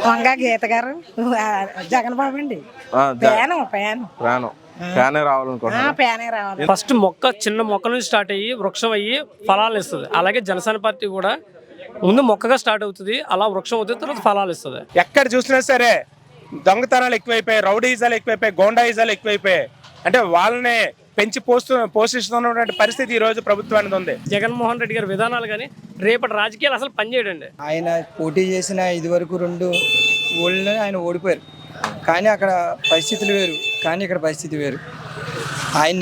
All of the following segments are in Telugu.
వంగ గీత గారు జగన్ బాబు అండి. ప్యాను ఫ్యానే రావాలనుకుంటున్నా. ప్యానే రావాలి. ఫస్ట్ మొక్క చిన్న మొక్క నుంచి స్టార్ట్ అయ్యి వృక్షం అయ్యి ఫలాలు ఇస్తుంది. అలాగే జనసేన పార్టీ కూడా ముందు మొక్కగా స్టార్ట్ అవుతుంది, అలా వృక్షం అవుతుంది, తర్వాత ఫలాలు ఇస్తుంది. ఎక్కడ చూసినా సరే దొంగతనాలు ఎక్కువైపోయాయి, రౌడీజాలు ఎక్కువైపోయాయి, గోండాయిజాలు ఎక్కువైపోయాయి. అంటే వాళ్ళనే పెంచి పోషిస్తున్నటువంటి పరిస్థితి ఈ రోజు ప్రభుత్వానికి ఉంది. జగన్మోహన్ రెడ్డి గారి విధానాలు కానీ రేపటి రాజకీయాలు అసలు పనిచేయడండి. ఆయన పోటీ చేసిన ఇదివరకు 2 ఊళ్ళో ఆయన ఓడిపోయారు, కానీ అక్కడ పరిస్థితులు వేరు, కానీ ఇక్కడ పరిస్థితి వేరు. ఆయన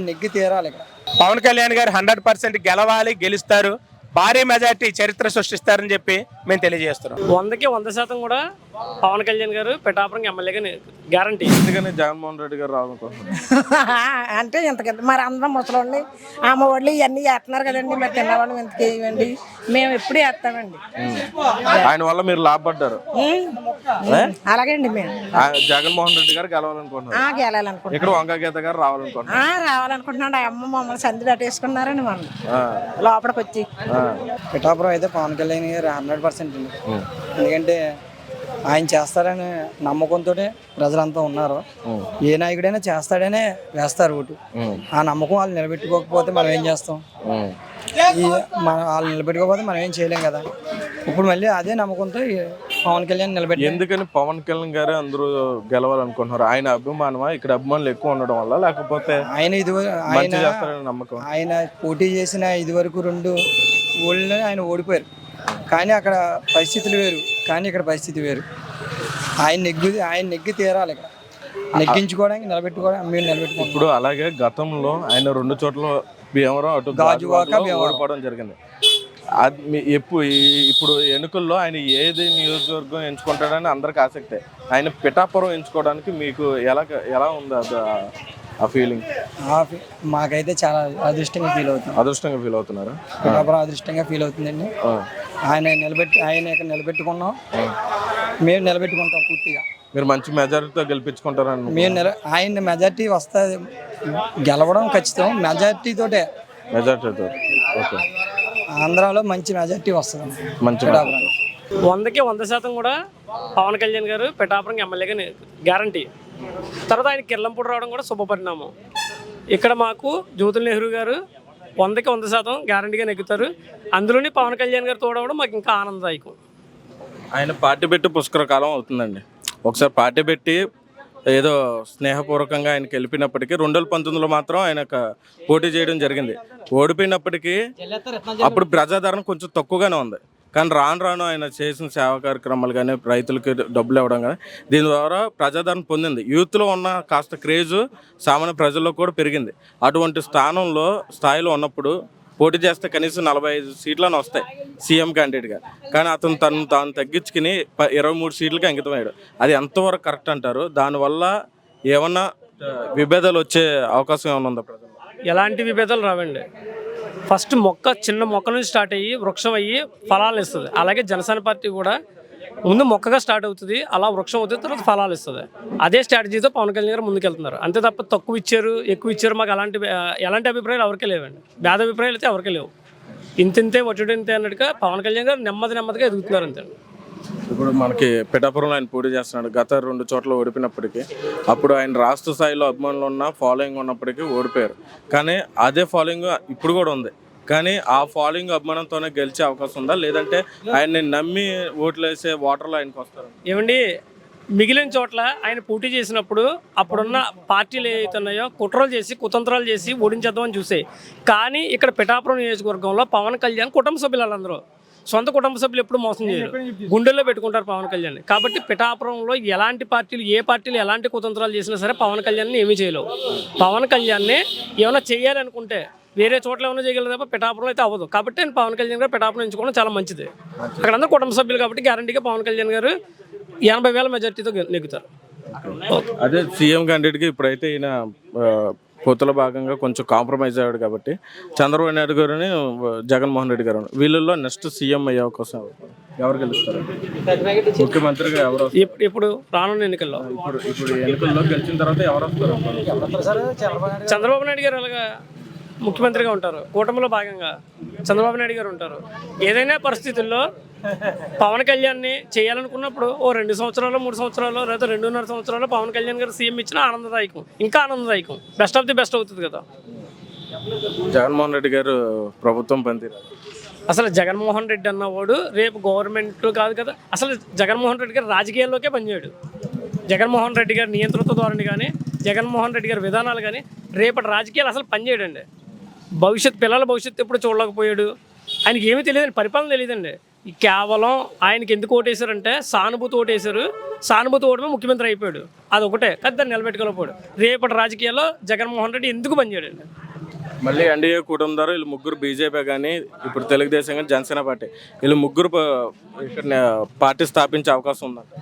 నెగ్గి తీరాలి. ఇక్కడ పవన్ కళ్యాణ్ గారు 100% గెలవాలి, గెలుస్తారు, భారీ మెజార్టీ చరిత్ర సృష్టిస్తారని చెప్పి మేము తెలియజేస్తున్నాం. 100కి 100% కూడా పవన్ కళ్యాణ్ గారు పిఠాపురం ఎమ్మెల్యేగా గ్యారంటీ. ఎందుకని జగన్మోహన్ రెడ్డి గారు రావాలనుకుంటున్నారు అంటే ఇంతకింత మరి అందరం ముసలోండి అమ్మ ఒళ్ళు ఇవన్నీ వేస్తున్నారు కదండి, మరి తిన్నవాళ్ళు ఇంతకు వేయమండి, మేము ఎప్పుడు వేస్తామండి. ఆయన వల్ల మీరు లాభపడ్డారు. అలాగే అండి. మేము జగన్మోహన్ రెడ్డి గారు గెలవాలనుకుంటున్నారు. గెలాలనుకుంటున్నాం. ఇక్కడ వంగ గీత గారు రావాలనుకుంటున్నారు. రావాలనుకుంటున్నాడు. ఆ అమ్మ మమ్మల్ని సంధి పెట్టేసుకున్నారని మనం లోపలికి వచ్చి. పిఠాపురం అయితే పవన్ కళ్యాణ్ గారు 100% అండి. ఎందుకంటే ఆయన చేస్తారనే నమ్మకంతో ప్రజలంతా ఉన్నారు. ఏ నాయకుడైనా చేస్తాడనే వేస్తారు ఓటు. ఆ నమ్మకం వాళ్ళు నిలబెట్టుకోకపోతే మనం ఏం చేస్తాం? వాళ్ళు నిలబెట్టుకోకపోతే మనం ఏం చేయలేం కదా. ఇప్పుడు మళ్ళీ అదే నమ్మకంతో పవన్ కళ్యాణ్ నిలబెట్టి. ఎందుకని పవన్ కళ్యాణ్ గారు అందరూ గెలవాలనుకుంటున్నారు? ఆయన అభిమానమా? ఇక్కడ అభిమానులు ఎక్కువ ఉండడం వల్ల, లేకపోతే ఆయన పోటీ చేసిన ఇదివరకు 2 ఊళ్ళో ఆయన ఓడిపోయారు, కానీ అక్కడ పరిస్థితులు వేరు, కానీ ఇక్కడ పరిస్థితి వేరు. ఆయన నెగ్గి తీరాలి. ఇక్కడ నెగ్గించుకోవడానికి నిలబెట్టుకోవడం. ఇప్పుడు అలాగే గతంలో ఆయన 2 చోట్ల భీమవరం అటు ఓడిపోవడం జరిగింది. అది ఇప్పుడు ఎన్నికల్లో ఆయన ఏది నియోజకవర్గం ఎంచుకుంటాడని అందరికి ఆసక్తే. ఆయన పిఠాపురం ఎంచుకోవడానికి మీకు ఎలా ఉంది ఆ ఫీలింగ్? మాకైతే చాలా అదృష్టంగా ఫీల్ అవుతున్నారా? పిఠాపురం అదృష్టంగా ఫీల్ అవుతుందండి. ఆయన ఇక్కడ నిలబెట్టుకున్నాం, మేము నిలబెట్టుకుంటాం పూర్తిగా. మీరు మంచి మెజారిటీతో గెలిపించుకుంటారని ఆయన మెజారిటీ వస్తుంది, గెలవడం ఖచ్చితం. మెజారిటీతో ఓకే, ఆంధ్రాలో మంచి మెజారిటీ వస్తుంది. 100కి 100% కూడా పవన్ కళ్యాణ్ గారు పిఠాపురం ఎమ్మెల్యేగా గ్యారంటీ. తర్వాత ఆయన కిర్లంపూడి రావడం కూడా శుభపరిణామం. ఇక్కడ మాకు జ్యోతుల నెహ్రూ గారు 100కి 100% గ్యారంటీగా నెగ్గుతారు. అందులోని పవన్ కళ్యాణ్ గారు తోడవడం మాకు ఇంకా ఆనందదాయకం. ఆయన పార్టీ పెట్టి పుష్కర కాలం అవుతుందండి. ఒకసారి పార్టీ పెట్టి ఏదో స్నేహపూర్వకంగా ఆయనకి వెళ్ళిపోయినప్పటికీ 2019లో మాత్రం ఆయన పోటీ చేయడం జరిగింది. ఓడిపోయినప్పటికీ అప్పుడు ప్రజాదరణ కొంచెం తక్కువగానే ఉంది. కానీ రాను ఆయన చేసిన సేవా కార్యక్రమాలు కానీ, రైతులకి డబ్బులు ఇవ్వడం కానీ, దీని ద్వారా ప్రజాదరణ పొందింది. యూత్లో ఉన్న కాస్త క్రేజు సామాన్య ప్రజల్లో కూడా పెరిగింది. అటువంటి స్థాయిలో ఉన్నప్పుడు పోటీ చేస్తే కనీసం 45 సీట్లను వస్తాయి సీఎం క్యాండిడేట్గా. కానీ అతను తాను తగ్గించుకుని 23 సీట్లకి అంకితమయ్యాడు. అది ఎంతవరకు కరెక్ట్ అంటారు? దానివల్ల ఏమన్నా విభేదాలు వచ్చే అవకాశం ఏమైనా ఉందా ప్రజలు? ఎలాంటి విభేదాలు రావండి. ఫస్ట్ చిన్న మొక్క నుంచి స్టార్ట్ అయ్యి వృక్షం అయ్యి ఫలాలు ఇస్తుంది. అలాగే జనసేన పార్టీ కూడా ముందు మొక్కగా స్టార్ట్ అవుతుంది, అలా వృక్షం అవుతుంది, తర్వాత ఫలాలు ఇస్తుంది. అదే స్ట్రాటజీతో పవన్ కళ్యాణ్ గారు ముందుకెళ్తున్నారు. అంతే తప్ప తక్కువ ఇచ్చారు, ఎక్కువ ఇచ్చారు, మాకు ఎలాంటి అభిప్రాయాలు ఎవరికే లేవండి. భేద అభిప్రాయాలు అయితే ఎవరికే లేవు. ఇంతే ఒట్టుడింతే అన్నట్టుగా పవన్ కళ్యాణ్ గారు నెమ్మదిగా ఎదుగుతున్నారు అంతే. ఇప్పుడు మనకి పిఠాపురంలో ఆయన పోటీ చేస్తున్నాడు. గత 2 చోట్ల ఓడిపోయినప్పటికీ, అప్పుడు ఆయన రాష్ట్ర స్థాయిలో అభిమానులు ఉన్న ఫాలోయింగ్ ఉన్నప్పటికీ ఓడిపోయారు. కానీ అదే ఫాలోయింగ్ ఇప్పుడు కూడా ఉంది. కానీ ఆ ఫాలోయింగ్ అభిమానంతోనే గెలిచే అవకాశం ఉందా, లేదంటే ఆయన్ని నమ్మి ఓట్లు వేసే ఓటర్లు ఆయనకు వస్తారు? ఏమండి, మిగిలిన చోట్ల ఆయన పోటీ చేసినప్పుడు అప్పుడున్న పార్టీలు ఏవైతే ఉన్నాయో కుతంత్రాలు చేసి ఓడించేద్దామని చూసాయి. కానీ ఇక్కడ పిఠాపురం నియోజకవర్గంలో పవన్ కళ్యాణ్ కుటుంబ సభ్యులందరూ సొంత కుటుంబ సభ్యులు ఎప్పుడు మోసం చేయరు, గుండెల్లో పెట్టుకుంటారు పవన్ కళ్యాణ్. కాబట్టి పిఠాపురంలో ఏ పార్టీలు ఎలాంటి కుతంత్రాలు చేసినా సరే పవన్ కళ్యాణ్ని ఏమీ చేయలేవు. పవన్ కళ్యాణ్ని ఏమైనా చేయాలనుకుంటే వేరే చోట్ల ఏమైనా చేయగలరు తప్ప పిఠాపురం అయితే అవ్వదు. కాబట్టి నేను పవన్ కళ్యాణ్ గారు పిఠాపురం ఎంచుకోవడం చాలా మంచిది. అక్కడ అందరూ కుటుంబ సభ్యులు కాబట్టి గ్యారంటీగా పవన్ కళ్యాణ్ గారు 80,000 మెజార్టీతో నెగ్గుతారు. అదే సీఎం క్యాండిడేట్కి ఇప్పుడైతే ఈయన పొత్తుల భాగంగా కొంచెం కాంప్రమైజ్ అయ్యాడు కాబట్టి చంద్రబాబు నాయుడు గారిని, జగన్మోహన్ రెడ్డి గారు, వీళ్ళల్లో నెక్స్ట్ సీఎం అయ్యే అవకాశం ఎవరు గెలుస్తారు? ముఖ్యమంత్రిగా ఎవరు? ఇప్పుడు రానున్న ఎన్నికల్లో ఇప్పుడు ఎన్నికల్లో గెలిచిన తర్వాత ఎవరు వస్తారు? చంద్రబాబు నాయుడు గారు అలాగా ముఖ్యమంత్రిగా ఉంటారు. కూటమిలో భాగంగా చంద్రబాబు నాయుడు గారు ఉంటారు. ఏదైనా పరిస్థితుల్లో పవన్ కళ్యాణ్ని చేయాలనుకున్నప్పుడు ఓ 2 సంవత్సరాలు 3 సంవత్సరాలు లేదా 2.5 సంవత్సరాలు పవన్ కళ్యాణ్ గారు సీఎం ఇచ్చిన ఆనందదాయకం, ఇంకా ఆనందదాయకం, బెస్ట్ ఆఫ్ ది బెస్ట్ అవుతుంది కదా. జగన్మోహన్ రెడ్డి గారు ప్రభుత్వం పనితీరు అసలు జగన్మోహన్ రెడ్డి అన్నవాడు రేపు గవర్నమెంట్ కాదు కదా, అసలు జగన్మోహన్ రెడ్డి గారు రాజకీయాల్లోకే పనిచేయడు. జగన్మోహన్ రెడ్డి గారి నియంత్రిత ధోరణి కానీ, జగన్మోహన్ రెడ్డి గారి విధానాలు కానీ రేపటి రాజకీయాలు అసలు పనిచేయడండి. పిల్లల భవిష్యత్తు ఎప్పుడు చూడలేకపోయాడు. ఆయనకి ఏమీ తెలియదండి, పరిపాలన తెలియదండి. కేవలం ఆయనకి ఎందుకు ఓటేశారంటే సానుభూతి ఓటేశారు, సానుభూతి ఓటమే ముఖ్యమంత్రి అయిపోయాడు. అదొకటే కానీ దాన్ని నిలబెట్టుకోలేకపోయాడు. రేపటి రాజకీయాల్లో జగన్మోహన్ రెడ్డి ఎందుకు పనిచేయడండి. మళ్ళీ ఎన్డీఏ కూటమి ద్వారా వీళ్ళు ముగ్గురు బీజేపీ కానీ ఇప్పుడు తెలుగుదేశం కానీ జనసేన పార్టీ వీళ్ళు ముగ్గురు ఇక్కడ పార్టీ స్థాపించే అవకాశం ఉందండి.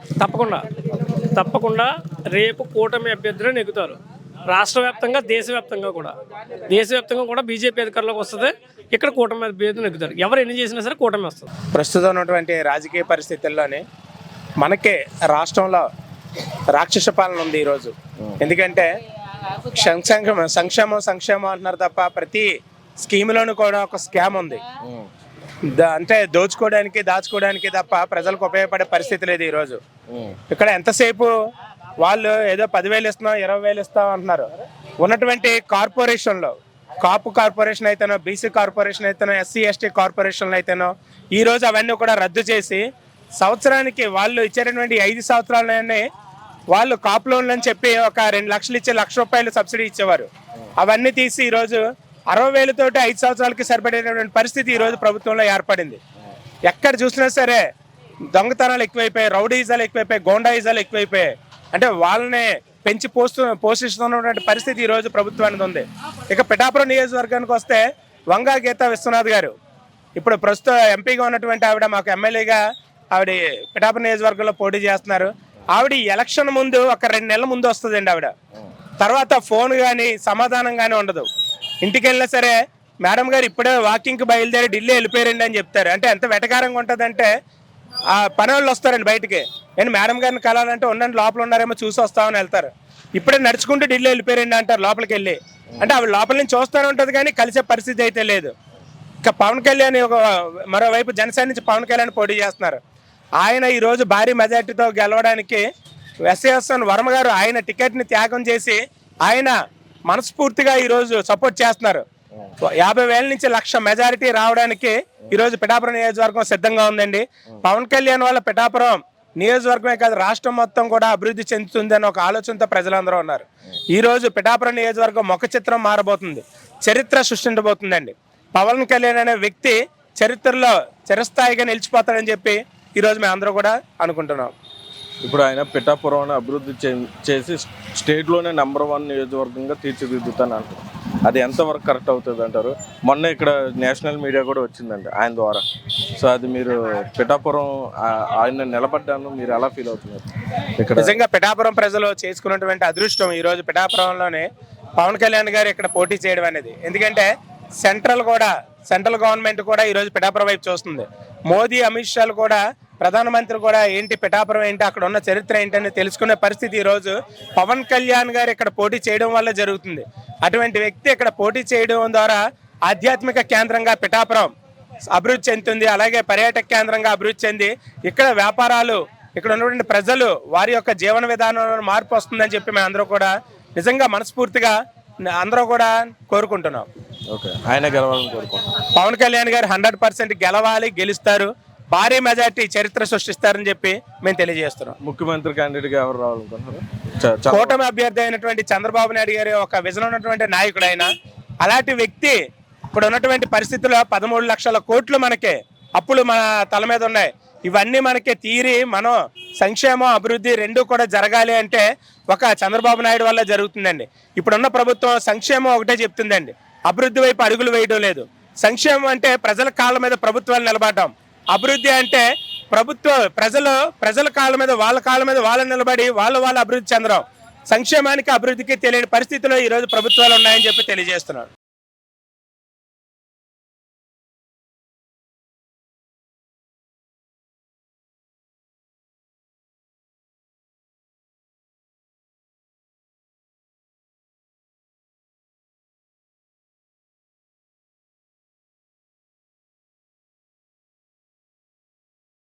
తప్పకుండా రేపు కూటమి అభ్యర్థులు నెగ్గుతారు. రాష్ట్ర వ్యాప్తంగా దేశవ్యాప్తంగా కూడా బీజేపీ అధికారంలోకి వస్తుంది. ఇక్కడ కూటమి అభ్యర్థులు నెగ్గుతారు. ఎవరు ఎన్ని చేసినా సరే కూటమి వస్తుంది. ప్రస్తుతం ఉన్నటువంటి రాజకీయ పరిస్థితుల్లోనే మనకే రాష్ట్రంలో రాక్షస పాలన ఉంది ఈరోజు. ఎందుకంటే సంక్షేమం అంటున్నారు తప్ప ప్రతి స్కీమ్లోనూ కూడా ఒక స్కామ్ ఉంది. అంటే దాచుకోవడానికి తప్ప ప్రజలకు ఉపయోగపడే పరిస్థితి లేదు ఈరోజు. ఇక్కడ ఎంతసేపు వాళ్ళు ఏదో 10,000 ఇస్తున్నాం 20,000 ఇస్తాం అంటున్నారు. ఉన్నటువంటి కార్పొరేషన్లో కాపు కార్పొరేషన్ అయితేనో, బీసీ కార్పొరేషన్ అయితేనో, ఎస్సీ ఎస్టీ కార్పొరేషన్లు అయితేనో ఈరోజు అవన్నీ కూడా రద్దు చేసి సంవత్సరానికి వాళ్ళు ఇచ్చేటటువంటి 5 సంవత్సరాలనే వాళ్ళు కాపు లోన్లు అని చెప్పి ఒక 2 లక్షలు ఇచ్చే ₹1,00,000 సబ్సిడీ ఇచ్చేవారు. అవన్నీ తీసి ఈరోజు 60,000 తోటి 5 సంవత్సరాలకి సరిపడేటువంటి పరిస్థితి ఈరోజు ప్రభుత్వంలో ఏర్పడింది. ఎక్కడ చూసినా సరే దొంగతనాలు ఎక్కువైపోయాయి, రౌడీజాలు ఎక్కువైపోయాయి, గోండాయిజాలు ఎక్కువైపోయాయి. అంటే వాళ్ళనే పెంచి పోషిస్తున్నటువంటి పరిస్థితి ఈరోజు ప్రభుత్వానికి ఉంది. ఇక పిఠాపురం నియోజకవర్గానికి వస్తే వంగా గీతా విశ్వనాథ్ గారు ఇప్పుడు ప్రస్తుతం ఎంపీగా ఉన్నటువంటి ఆవిడ మాకు ఎమ్మెల్యేగా ఆవిడ పిఠాపురం నియోజకవర్గంలో పోటీ చేస్తున్నారు. ఆవిడ ఎలక్షన్ ముందు ఒక 2 నెలల ముందు వస్తుందండి. ఆవిడ తర్వాత ఫోన్ కానీ సమాధానం కానీ ఉండదు. ఇంటికి వెళ్ళినా సరే మేడం గారు ఇప్పుడే వాకింగ్కి బయలుదేరి ఢిల్లీ వెళ్ళిపోయారండి అని చెప్తారు. అంటే ఎంత వెటకారంగా ఉంటుందంటే ఆ పని వాళ్ళు వస్తారండి బయటికి, నేను మేడం గారిని కలాలంటే ఉండండి లోపల ఉన్నారేమో చూసి వస్తామని వెళ్తారు. ఇప్పుడే నడుచుకుంటూ ఢిల్లీ వెళ్ళిపోయారండి అంటారు లోపలికి వెళ్ళి. అంటే ఆవిడ లోపల నుంచి చూస్తూనే ఉంటుంది కానీ కలిసే పరిస్థితి అయితే లేదు. ఇక పవన్ కళ్యాణ్ మరోవైపు జనసేన నుంచి పవన్ కళ్యాణ్ పోటీ చేస్తున్నారు. ఆయన ఈరోజు భారీ మెజార్టీతో గెలవడానికి ఎస్ఎస్ఎన్ వర్మ గారు ఆయన టికెట్ని త్యాగం చేసి ఆయన మనస్ఫూర్తిగా ఈరోజు సపోర్ట్ చేస్తున్నారు. 50,000 నుంచి 1,00,000 మెజారిటీ రావడానికి ఈరోజు పిఠాపురం నియోజకవర్గం సిద్ధంగా ఉందండి. పవన్ కళ్యాణ్ వల్ల పిఠాపురం నియోజకవర్గమే కాదు రాష్ట్రం మొత్తం కూడా అభివృద్ధి చెందుతుందని ఒక ఆలోచనతో ప్రజలందరూ ఉన్నారు. ఈరోజు పిఠాపురం నియోజకవర్గం ముఖ చిత్రం మారబోతుంది, చరిత్ర సృష్టించబోతుందండి. పవన్ కళ్యాణ్ అనే వ్యక్తి చరిత్రలో చిరస్థాయిగా నిలిచిపోతాడని చెప్పి ఈరోజు మేము అందరూ కూడా అనుకుంటున్నాం. ఇప్పుడు ఆయన పిఠాపురం అభివృద్ధి చేసి స్టేట్లోనే నెంబర్ 1 నియోజకవర్గంగా తీర్చిదిద్దుతాను అంటారు. అది ఎంతవరకు కరెక్ట్ అవుతుంది అంటారు? మొన్న ఇక్కడ నేషనల్ మీడియా కూడా వచ్చిందండి ఆయన ద్వారా. సో అది మీరు పిఠాపురం ఆయన నిలబడ్డాను మీరు ఎలా ఫీల్ అవుతున్నారు? ఇక్కడ నిజంగా పిఠాపురం ప్రజలు చేసుకున్నటువంటి అదృష్టం ఈరోజు పిఠాపురంలోనే పవన్ కళ్యాణ్ గారు ఇక్కడ పోటీ చేయడం అనేది. ఎందుకంటే సెంట్రల్ గవర్నమెంట్ కూడా ఈరోజు పిఠాపురం వైపు చూస్తుంది. మోదీ అమిత్ షాలు కూడా ప్రధానమంత్రి కూడా ఏంటి పిఠాపురం ఏంటి అక్కడ ఉన్న చరిత్ర ఏంటని తెలుసుకునే పరిస్థితి ఈరోజు పవన్ కళ్యాణ్ గారు ఇక్కడ పోటీ చేయడం వల్ల జరుగుతుంది. అటువంటి వ్యక్తి ఇక్కడ పోటీ చేయడం ద్వారా ఆధ్యాత్మిక కేంద్రంగా పిఠాపురం అభివృద్ధి చెందుతుంది. అలాగే పర్యాటక కేంద్రంగా అభివృద్ధి చెంది ఇక్కడ వ్యాపారాలు, ఇక్కడ ఉన్నటువంటి ప్రజలు వారి యొక్క జీవన విధానంలో మార్పు వస్తుందని చెప్పి మేము అందరూ కూడా నిజంగా మనస్ఫూర్తిగా అందరూ కూడా కోరుకుంటున్నాం. ఓకే, ఆయన గెలవాలని కోరుకుంటున్నాం. పవన్ కళ్యాణ్ గారు 100% గెలవాలి, గెలుస్తారు, భారీ మెజార్టీ చరిత్ర సృష్టిస్తారని చెప్పి మేము తెలియజేస్తున్నాం. ముఖ్యమంత్రి క్యాండిడేట్గా ఎవరు రావాలనుకుంటున్నారు? కూటమి అభ్యర్థి అయినటువంటి చంద్రబాబు నాయుడు గారి ఒక విజన్ ఉన్నటువంటి నాయకుడు ఆయన. అలాంటి వ్యక్తి ఇప్పుడు ఉన్నటువంటి పరిస్థితుల్లో 13 లక్షల కోట్లు మనకి అప్పులు మన తల మీద ఉన్నాయి. ఇవన్నీ మనకి తీరి మనం సంక్షేమం అభివృద్ధి రెండు కూడా జరగాలి అంటే ఒక చంద్రబాబు నాయుడు వల్ల జరుగుతుందండి. ఇప్పుడున్న ప్రభుత్వం సంక్షేమం ఒకటే చెప్తుందండి, అభివృద్ధి వైపు అడుగులు వేయడం లేదు. సంక్షేమం అంటే ప్రజల కాళ్ళ మీద ప్రభుత్వాలు నిలబడటం, అభివృద్ధి అంటే ప్రజల కాళ్ళ మీద వాళ్ళు నిలబడి వాళ్ళ అభివృద్ధి చెందడం. సంక్షేమానికి అభివృద్ధికి తెలియని పరిస్థితిలో ఈరోజు ప్రభుత్వాలు ఉన్నాయని చెప్పి తెలియజేస్తున్నారు.